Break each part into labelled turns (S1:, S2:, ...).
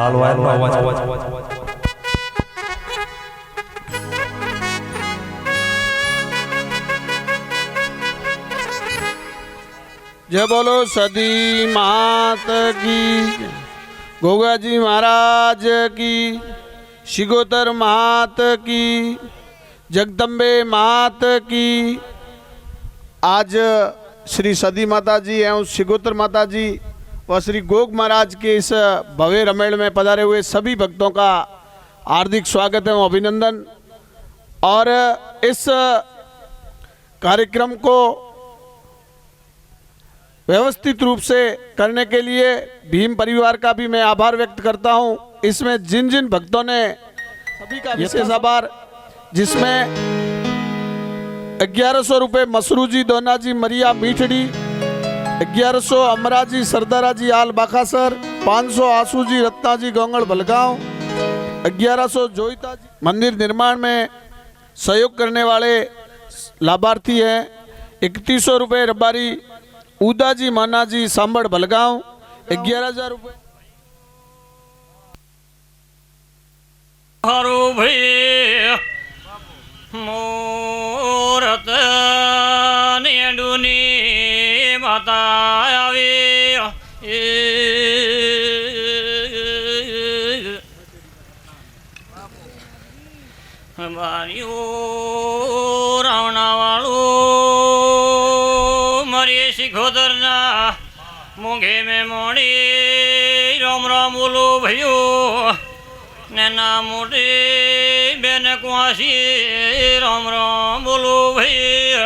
S1: લાલવાયનો અવાજ
S2: जय बोलो सदी मात की, गोगा जी महाराज की, शिगोतर मात की, जगदम्बे मात की। आज श्री सदी माता जी एवं शिगोतर माता जी व श्री गोग महाराज के इस भव्य रमेल में पधारे हुए सभी भक्तों का हार्दिक स्वागत एवं अभिनंदन। और इस कार्यक्रम को व्यवस्थित रूप से करने के लिए भीम परिवार का भी मैं आभार व्यक्त करता हूं। इसमें जिन जिन भक्तों ने सभी का विशेष आभार, जिसमें 1100 रुपये मसरू जी, दोना जी, मरिया मीठड़ी, 1100 अमरा जी, सरदारा जी, आल बाखासर, 500 आसू जी, रत्ना जी, गोंगड़ भलगांव, 1100 जोईता जी। मंदिर निर्माण में सहयोग करने वाले लाभार्थी हैं 3100 रुपये रबारी उदा जी, माना जी, सांबड़ भलगांव, 11,000 रुपये।
S3: हरो भई मोरत नेडुनी माता आवे मारियो रावणा वालो मरे शिखोदरना मूंगे में मोड़ी राम राम बोलो भयो नैना मोटे बेन कुआसी राम राम बोलो भैया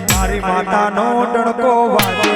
S1: मारी माता नो डणको वाजो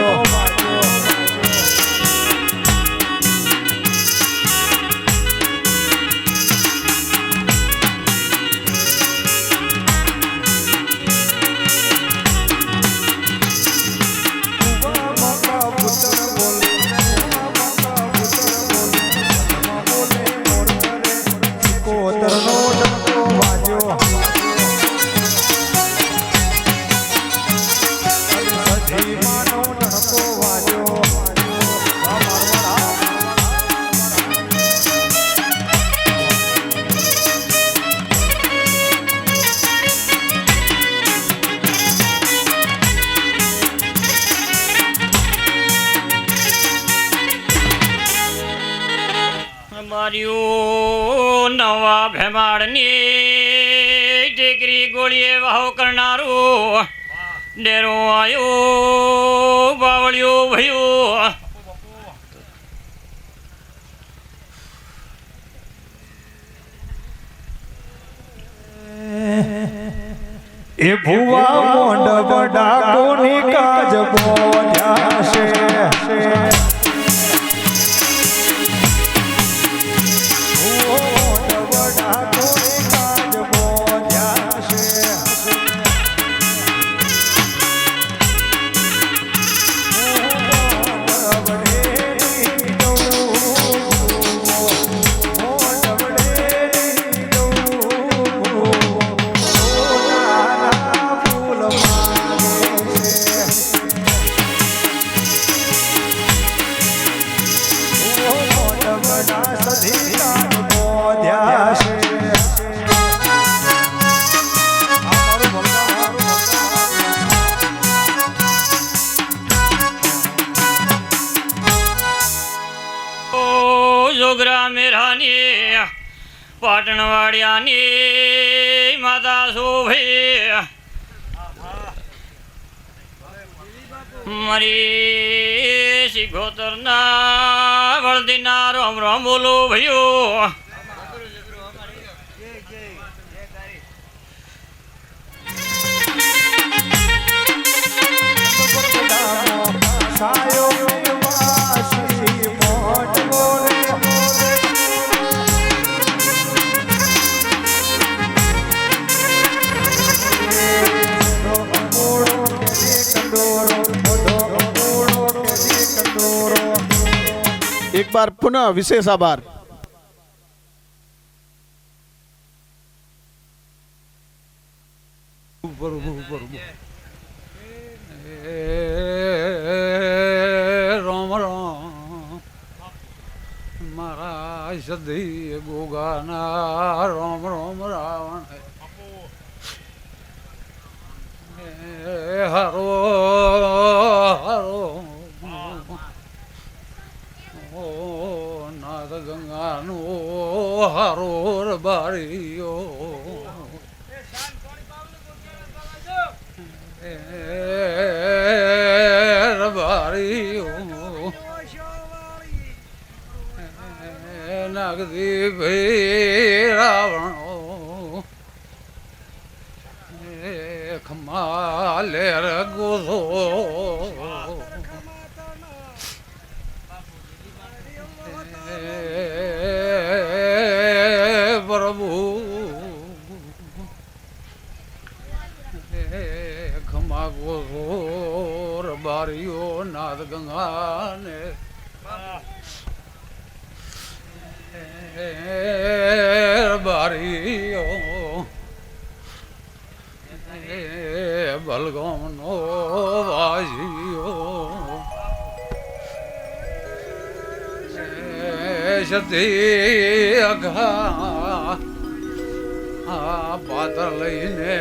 S1: नवा भेमाड़नी टेकरी गोलिए वाहो करनारो डेरो आयो बावलियो भयो ए भुवा मोंड बड़ा कोनी काज बोध्या से जोगरा मेरानी पाटणवाड़ियानी माता शोभे मरी शिखोतरना वळदीना राम राम बोलो भयो
S2: एक बार पुनः विशेष आभार।
S4: પ્રભુ પ્રભુ રામ રામ મારા સદી ગોગાના રામ રામ રાવણ હરો હરો ઓ નાદ ગંગાનો હરો બારીઓ નાગદી ભાઈ રાવણો ખમાલે રગોધો પ્રભુ ખમા ગોધો બારીઓ નાદ ગંગાને બારીઓ બલગામ નો વાજીઓ સતી અઘા પાત્ર લઈને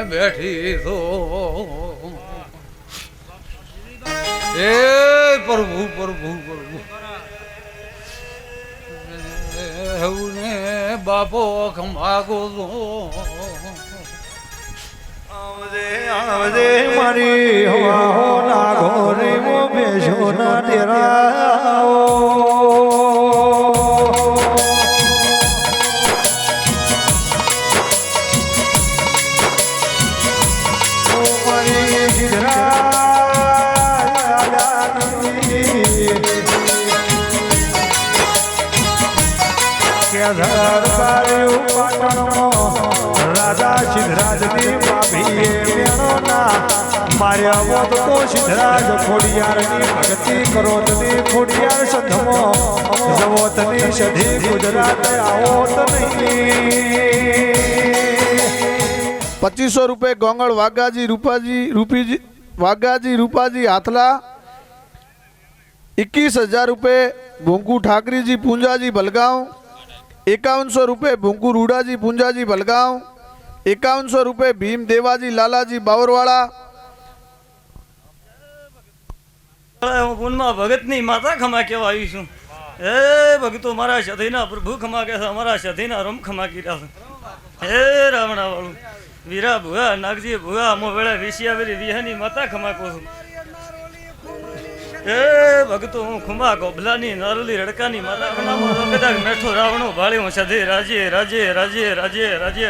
S4: બેઠી તો એ પ્રભુ પ્રભુ પ્રભુ ને બાપો ખમાગો
S1: આવજે મારી હવા હો ના ઘોરે મો બેસો ના ડેરાઓ ઓ મારી રાજા સિદ્ધરાજની ભાભીએ મેણોના માર્યા વોત તો સિદ્ધરાજ ખોડિયારની ભક્તિ કરોતની ખોડિયાર સંધમો જવોતની સધી ગુજરાત આવોત નહીં
S2: 2500 રૂપિયા ગોંગળ વાઘાજી રૂપાજી વાઘાજી રૂપાજી હાથલા 21,000 રૂપિયા ભોંકુ ઠાકરીજી પૂંજાજી ભલગાંવ 5100 રૂપિયા ભોંકુ રૂડાજી પૂંજાજી ભલગાંવ 5100 રૂપિયા ભીમ દેવાજી લાલાજી બાવરવાળા
S3: હું પૂનમાં ભગતની માતા ખમા કહેવા આવી છું હે ભગતો મારા સધીના પ્રભુ ખમા કે છે અમારા સધીના રમ ખમા કર્યા છે હે રાવણા વાળું વીરા ભુવા નાગજી ભુવા અમો વેળા વિશિયાવેરી વિહાની માતા ખમા કહું છું એ ભગતો હું ખુમા ગોભલાની નારલી રડકાની માતા ખમા કદાચ મેઠો રાવણો ભાળી હું સધી રાજે રાજે રાજે રાજે રાજે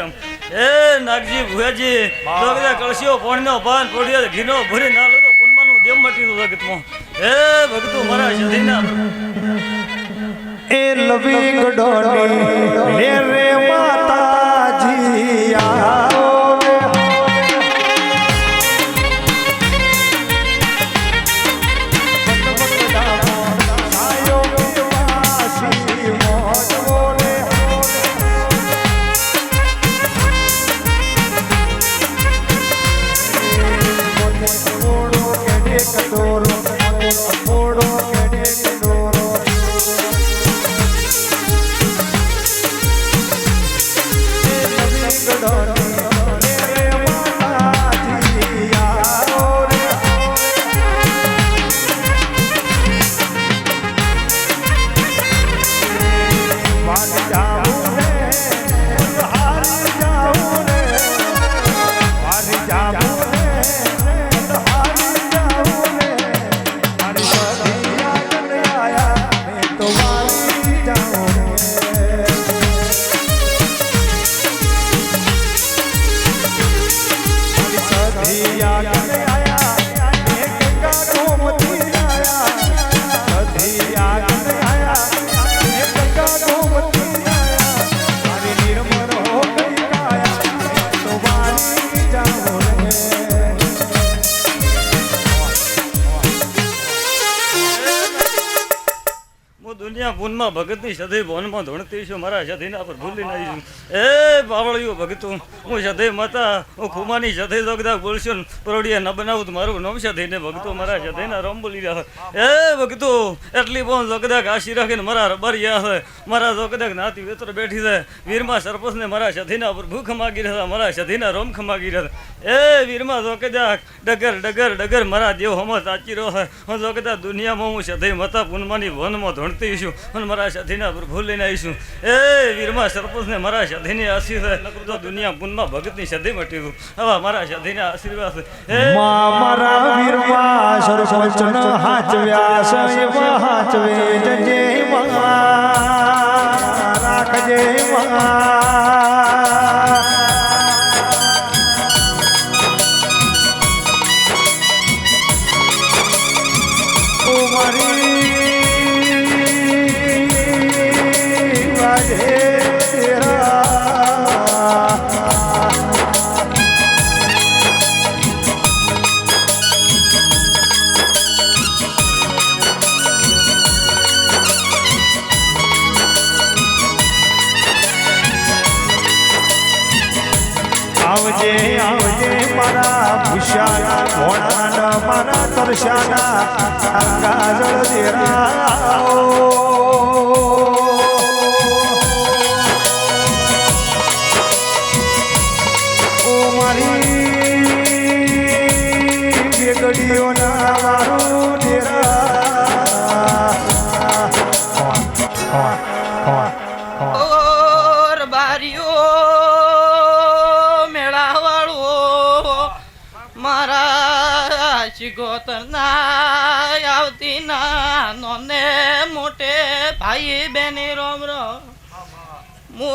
S3: એ નાગજી ભુવાજી તો બધા કળશીઓ પોણનો પાન પોડિયો ઘીનો ભરી નાલો તો પૂનમાનું દેવ મટીનું જગતમાં એ ભગતો મારા સધીના
S1: એ લવી ગડોની લે રે માતાજી આવો
S3: ખુમા ભગતની સધી ભવનમાં ધૂણતી છું મારા સધીના પર ભૂલી નાઈ છું એ બાવળિયું ભગતું હું સધી માતા હું ખુમાની સધી તો કદાચ બોલશું પરોડિયા ન બનાવું તો મારું નામ સધીને ભગતો મારા સધીના રોમ બોલી રહ્યા એ ભગતું એટલી પણ જો કદાચ આશી રાખીને મારા રબરિયા છે મારા જો કદાચ નાતી વેતર બેઠી છે વીરમાં સરપંચને મારા સધીના પર ભૂખ માગી રહ્યા મારા સધીના રોમ ખમાગી રહ્યા એ વીરમાં જો કદાચ ડગર ડગર ડગર મારા દેવ હમો સાચી રહ્યો છે હું જો કદાચ દુનિયામાં હું સધી માતા પૂનમાની વનમાં ધૂણતી છું અને મારા સધીના પર ભૂલ લઈને આવીશું એ વીરમાં સરપંચને મારા સધીની આશીર્વાદ નકરું તો દુનિયા પૂનમાં ભગતની સધી મટ્યું હવે મારા સધીના આશીર્વાદ છે
S1: મારા વીરમાં સરપંચન હાચવ્યા સૈવા હાચવે જજે રાખજે આવજે આવજે મારા ભૂષાના ભોળાના મારા તરસાના ગાજળ દેરાઓ ઓ મારી બેગડીઓના મારું દેરા
S5: ઓર બારીઓ મારા શિગોતરના આવતી ના નોને મોટે ભાઈ બેની રોમ રોમ મો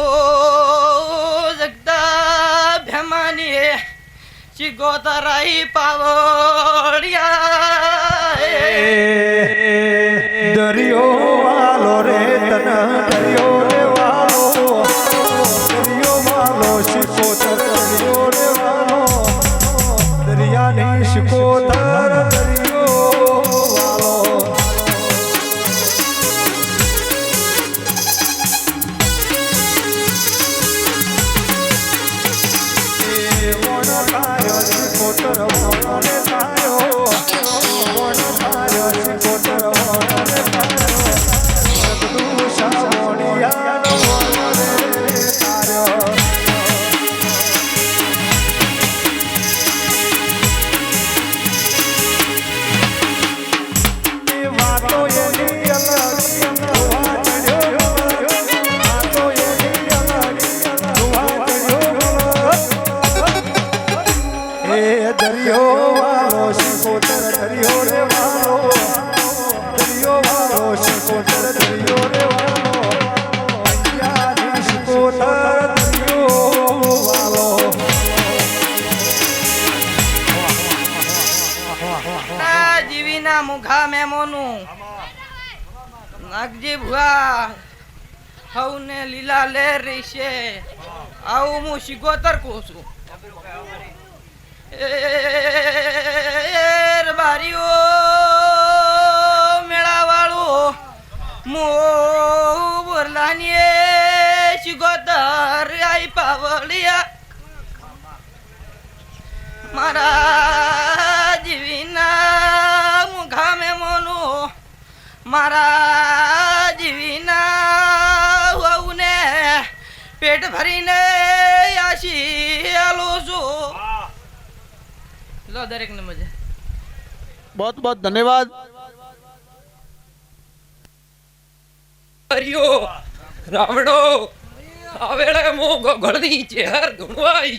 S5: જગતા ભેમાની શિગોતરાઈ પાવડિયા
S1: દરિયો વાલો રે તન દરિયો રે વાલો દરિયો વાલો શિકોતર દરિયો રે વાલો દરિયાની શિકોતર દરિયો વાલો એ મોણ થાયો શિકોતર મોણે થાયો મોણ થાયો શિકોતર મોણે થાયો સદુ સાવણિયાનો મોણે થાયો દરિયો વાલો શિકોતર દરિયો રે વાલો દરિયો વાલો શિકોતર દરિયો રે વાલો પંજાબી શિકોતર દરિયો વાલો
S5: જીવીના મુખા મેમોનું નાગજી ભુવા હવને લીલા લેર રહી છે આવું હું શિગોતર કહું છું બારીઓ મેળા વાળું મો બોરલાની શિગોતર આઈ પાવળિયા મારા જીવીના મુખા મેમોનું મારા જીવીના વહુને પેટ ભરીને આશી આલું છું લો દરેક ને મજા
S2: बहुत बहुत धन्यवाद
S6: હરિયો રાવણો આવેળે મો ગળની ચેહર ધુણવાઈ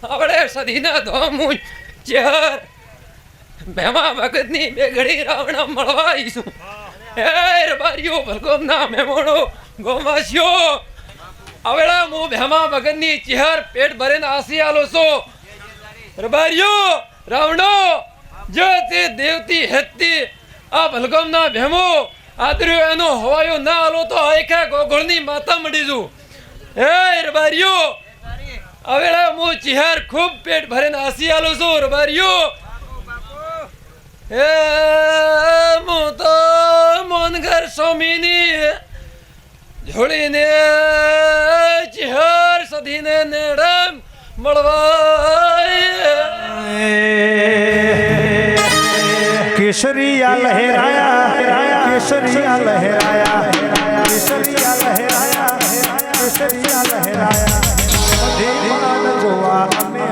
S6: આવેળે સદીના ધોમુ ચેહર બેમા ભગતની બેગડી રાવણ મળવાઈ છું એ રબારીઓ ભગવાનના મેમોણો ગોમાસ્યો આવેળે મો બેમા ભગતની ચેહર પેટ ભરીને આસી આલો છો રબારીઓ રાવણો જો તે દેવતી હતી આ ભલગમના ભેમો આદર્યો એનો હવાયો ના આલો તો આખા ગોગળની માતા મળી જુ એ રબારીઓ આવેળા મો ચિહાર ખૂબ પેટ ભરીને આસી આલો છો રબારીઓ એ એ હું તો મોનગર સ્વામીની જોડીને ચિહર સધીને નેડમ મળવાય
S1: કેસરિયા લહેરાયા કેસરિયા લહેરાયા કેસરિયા લહેરાયા કેસરિયા લહેરાયા દેવાન જોવા અમે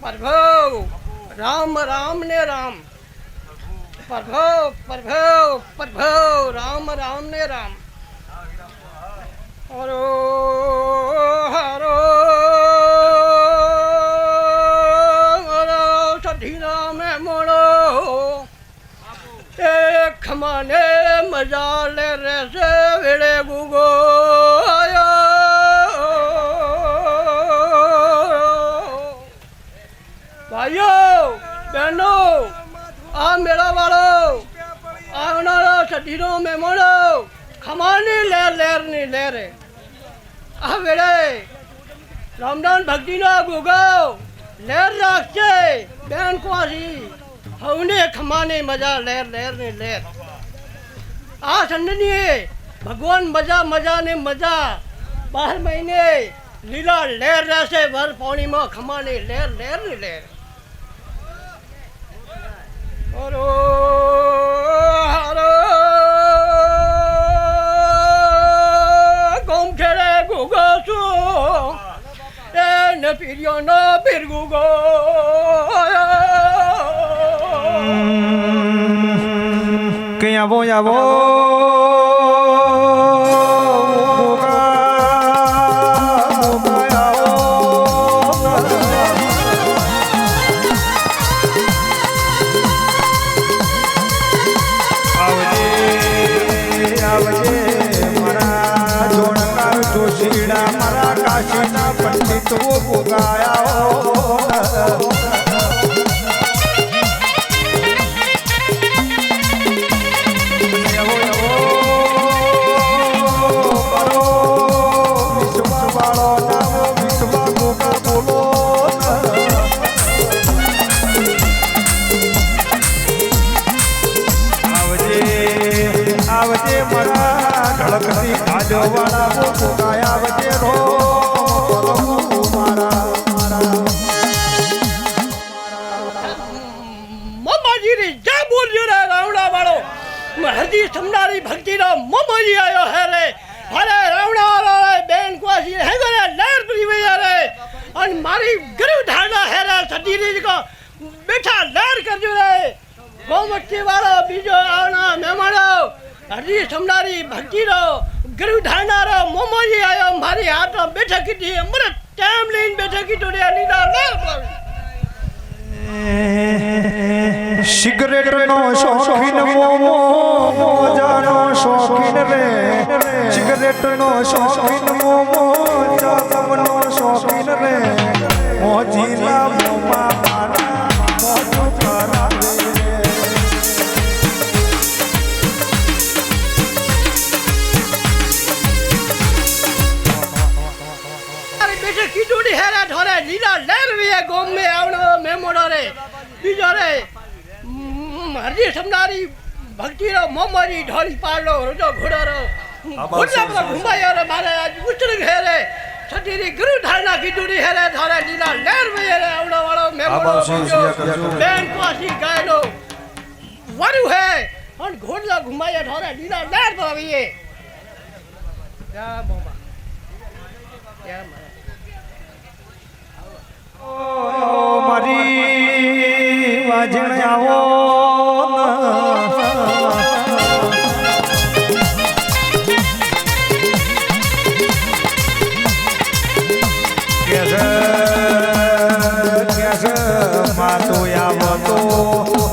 S5: પ્રભુ રામ રામ ને રામ પ્રભુ પ્રભુ પ્રભુ રામ રામ ને રામ હરો હરો હરો સધીના મેં મળો એ ખમાને મજા લે રહેશે વેળે ગુગો ભાઈઓ બહેનો આ મેળા વાળો આવનારો સધીનો મહેમાનો ખમાની લેર લેરની લેરે આ વેળે રામદાન ભક્તિનો ગોગાવ લેર રાખશે બેન કવાસી હવને ખમાની મજા લેર લેરની લેર આ સંડની ભગવાન મજા મજા ને મજા 12 મહિને લીલા લેર રહેશે વર પાણીમાં ખમાની લેર લેરની લેર હરો હરો ગોમ ખેડે ગુગો છું એને પીર્યો ન પીર ગુગો
S1: કઈ આવો આવો પંડિત ગોગાયા આવજે મારા ઢળકતી કાજવાળા ગોગાયા આવજે રો
S5: હરજી સમનારી ભક્તિનો મોમોજી આયો હે રે અરે રાવણા રે બેન કોસી હે ગરે લેર પીવે રે અને મારી ગરુ ધારણા હે રે સતીરી કો બેઠા લેર કરજો રે ગોમતી વાળો બીજો આવના મહેમાનો હરજી સમનારી ભક્તિનો ગરુ ધારણા રો મોમોજી આયો મારી હાથો બેઠા કીધી અમૃત ટાઈમ લઈને બેઠા કીધું રે લીલા લેર
S1: સિગરેટ નો શોખીન મોમો મોજાનો શોખીન રે સિગરેટ નો શોખીન મોમો જાતમનો શોખીન રે મોજીલા મોમા મારા મોજો કરાવે
S5: અરે બેટે કીધું હેરા ઢોરે લીલા લેરવી ગોમ મે આવનો મેમોડો રે બીજો રે હરજી સમનારી ભક્તિનો મોમરી ઢોળી પાડો રોજો ઘોડારો ઘોડા ઘુમાયો રે મારે આજ ઉતર ઘેરે સતીરી ગુરુ ધારણા કીધું હેરે ધારે લીલા લેર વે રે આવડો વાળો મેમોડો બેન કોસી ગાયનો વાર્યું હે અને ઘોડલા ઘુમાયા ઠોરે લીલા લેર પર આવીએ જા બાબા જા
S1: મારી વાજણ આવો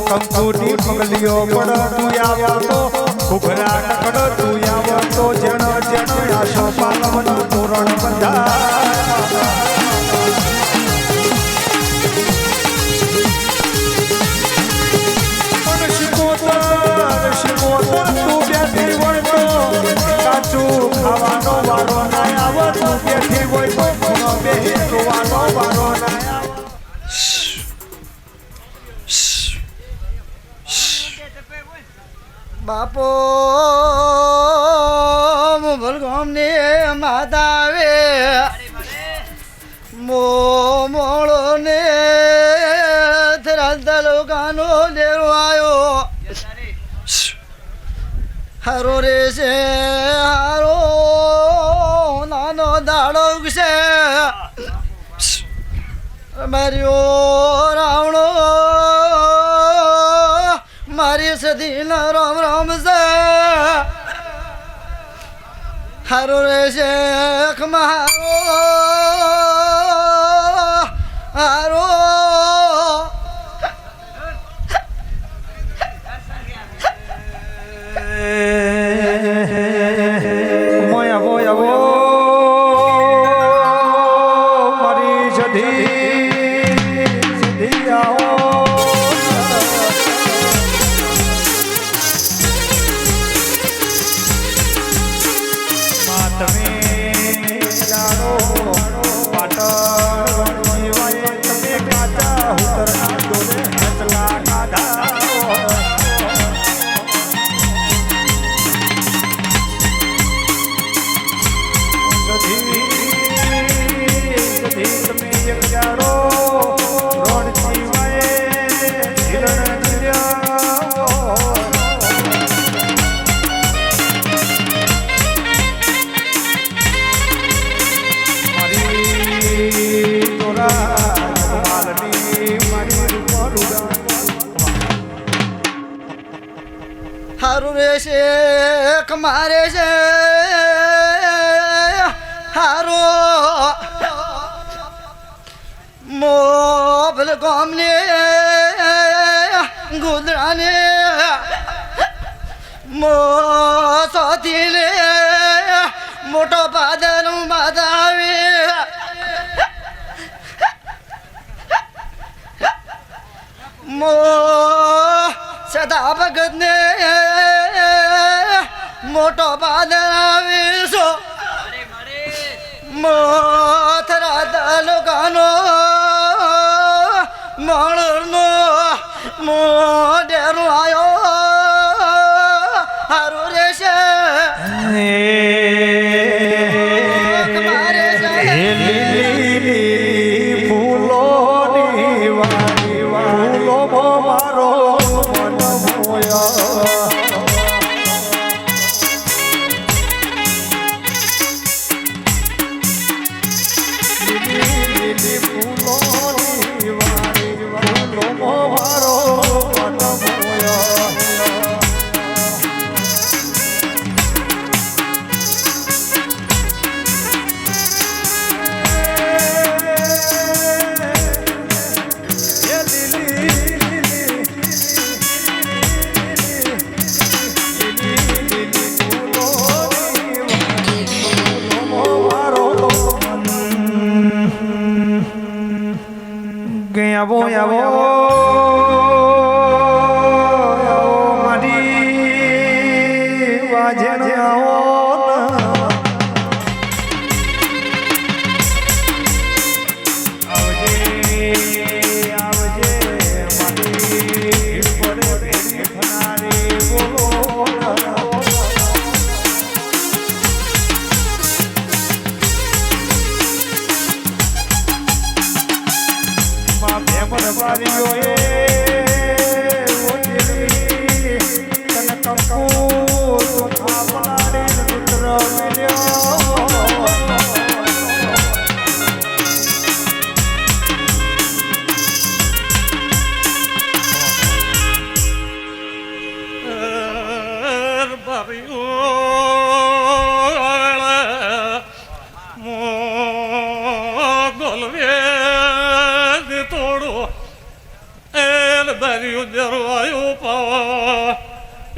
S1: કંકુની પગલીઓ પડ તું આવતો ઘુઘરા કકડ તું આવતો જણ જણ આશો પાલવનું તોરણ બંધા ખાવાનો વારો ના આવો તું બેઠી હોય તો ખૂણો બેહી જોવાનો વારો ના આવો
S7: બાપો ભલગામને માતા આવે મોળો ને ધરાતા લોકાનો લેરો આવ્યો હારો રે છે હારો નાનો દાડો છે માર્યો રાવણો મારી સદીનો રામ રામ છે હારો રે છે મારો હારો
S1: મારી સધી આવો તમે જાણો પાટણ તમે કાચા ઉતરના જોડે હચલા કાઢા તમે એક જાણો રોડ જીવાય હિરણ
S7: હારું રહેશે મારે છે હારો મોભલ ગામને ગુદરાને મોથી મોટો પાદર માતા આવે મો સદા ભગત ને મોટો પાદર આવીશો મોથરા તાલુકાનો મળનો મોઢેરો આવ્યો હારું રહેશે
S1: ફૂલોની વાડી ફૂલો મારો મન મોયા ફૂલોની વાડી ફૂલો મારો મન મોયા આવો આવો મારી વાજણ આવો આવજે આવજે મારી પડે પેરી ફનારી બોલો ભેમર બારીઓ એ ઓજરી કંકુ આપનારી પુત્ર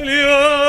S1: મિલ્યો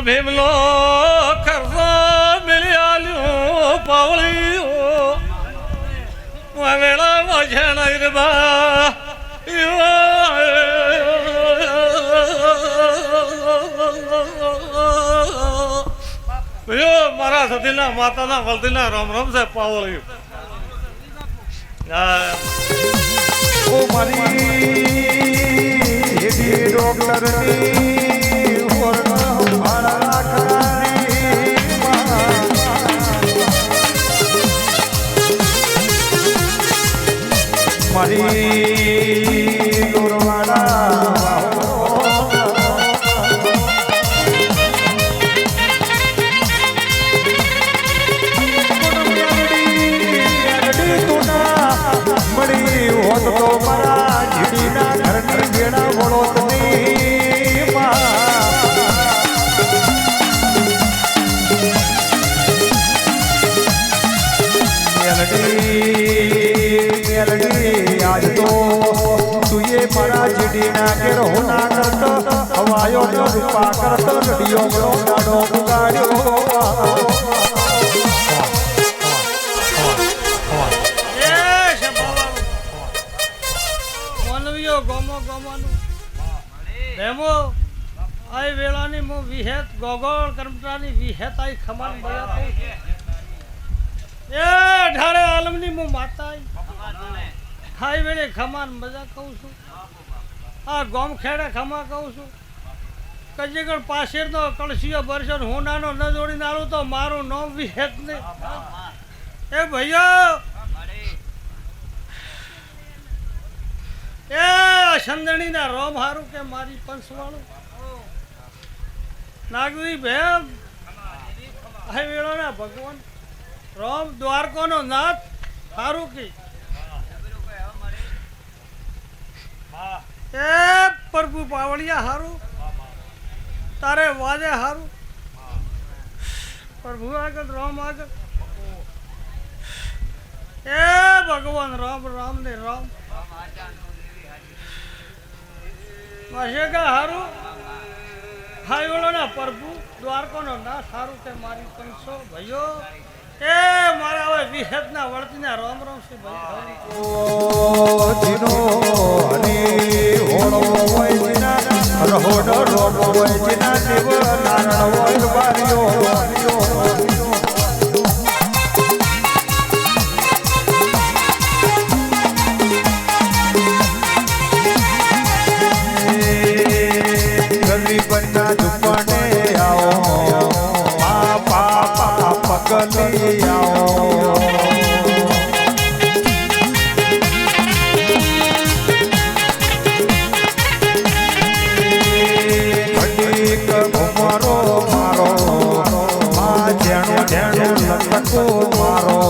S3: ભીમલો ખરસા મિલ્યાલ્યો પાવળીઓ વેળા વાજણ બા મારા સતીના માતાના વલતીના રામ રામ છે પાવળીઓ
S1: ઓ મારી ડોક્ટરની મારી ગોરવાડા મળી હોત તો મારા જીડીના ઘરની ગેડા વળો આજ તો તુએ મારા જીડીના કેર હોના કરતો હવાયો નો રૂપા કરતો રડિયો બડો ગાડો ઉગાડ્યો
S5: ડેમો આઈ વેળાની મો વિહેત ગોગોળ કર્મચારી વિહેત આઈ ખમાન બયા એ ઢારે આલમની મો માતા હાઈ વેળે ખમાન મજા કહું છું આ ગોમ ખેડે ખમા કહું છું કજેગળ પાછળનો કળશીઓ બરસન હોનાનો ન જોડીને આલું તો મારું નામ વિહેત ને એ ભૈયા એ સંદણીના રોમ હારું કે મારી પંચવાળું નાગરી ભેમ આ વેળોના ભગવાન રોમ દ્વારકોનો નાથ હારું કે એ પ્રભુ પાવળિયા હારું તારે વાજે હારું પ્રભુ આગળ રામ આગળ એ ભગવાન રામ રામ ને રામ માશેકા હારું હાઈવળોના પ્રભુ દ્વારકોનો નાથ હારું કે મારી પંચો ભાઈઓ એ મારા હવે વિહેતના વળતીના રામ રામ છે ભાઈ
S1: ઓ જીનો હની હોળો હોય જીના રહોડ રોમ હોય જીના દેવ નારણ હોય બારીઓ ગરીબના દુકાને આવો પાપા પગલી આવો મારો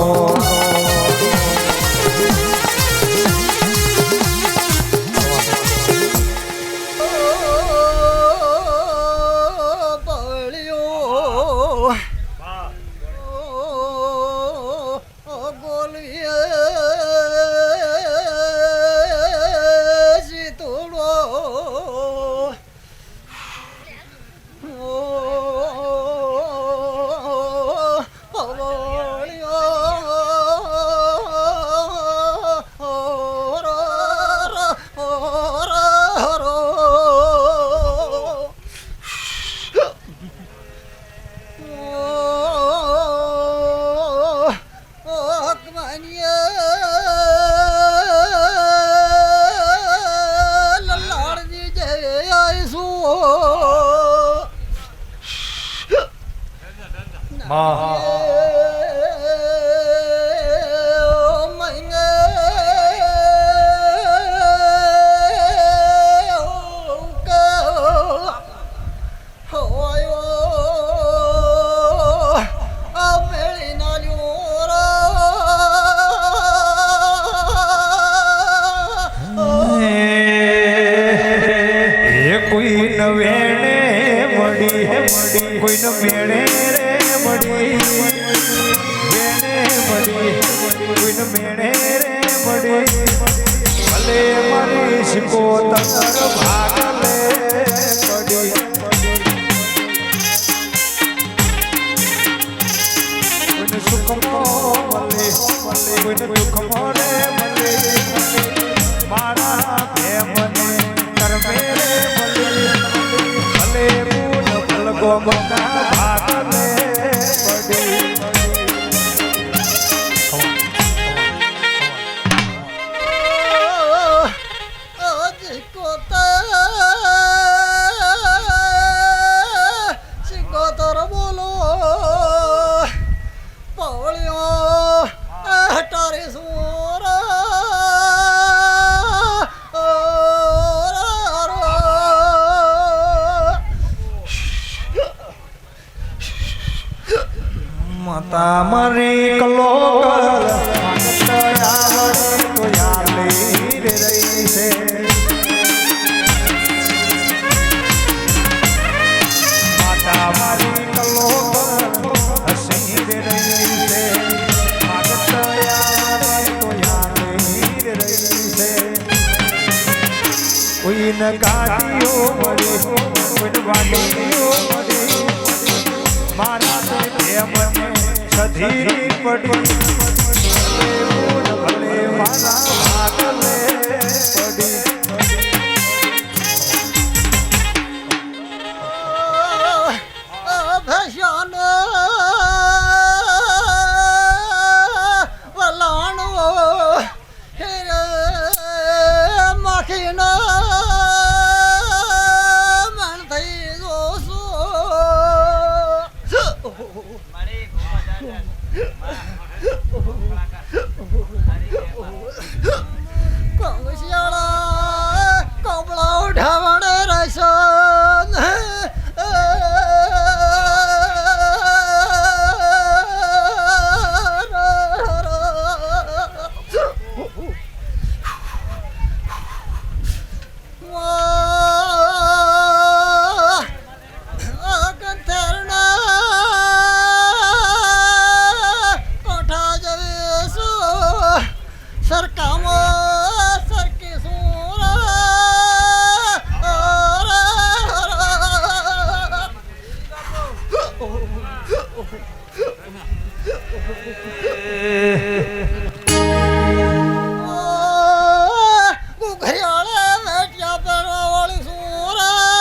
S1: કોઈને વેણે મળી કોઈને મેળે રે મળી વેણે મળી કોઈને મેળે રે મળી ભલે મારી શિકોતર ભાગલે પડી કોઈને સુખમો મળે કોઈને દુઃખમો રે મળે મારા પ્રેમને કરમે ગોમના ભાગને પડી
S7: સિકોતર બોલો પવળ્યો હટારી સુરા
S1: માતા મારી કલો કર આવડે તો યાલી રે રહી છે માતા મારી કલો કર હસી રે રહી છે માગત આવડે તો યાલી રે રહી છે કોઈને ગાડીઓ મળી કોઈને વાડીઓ મળી મારા પ્રેમને સધી પડી ભલે મારા ભાગલે પડી
S7: ભેશાન વલાણો હેરે માખીનો મન થઈ જોસો કોંગશિયાળા કોબળા ઉઠાવણ રસન સરકામાં સરકી ઘરિયાળે મેટિયા પહેરવા વાળી સુરા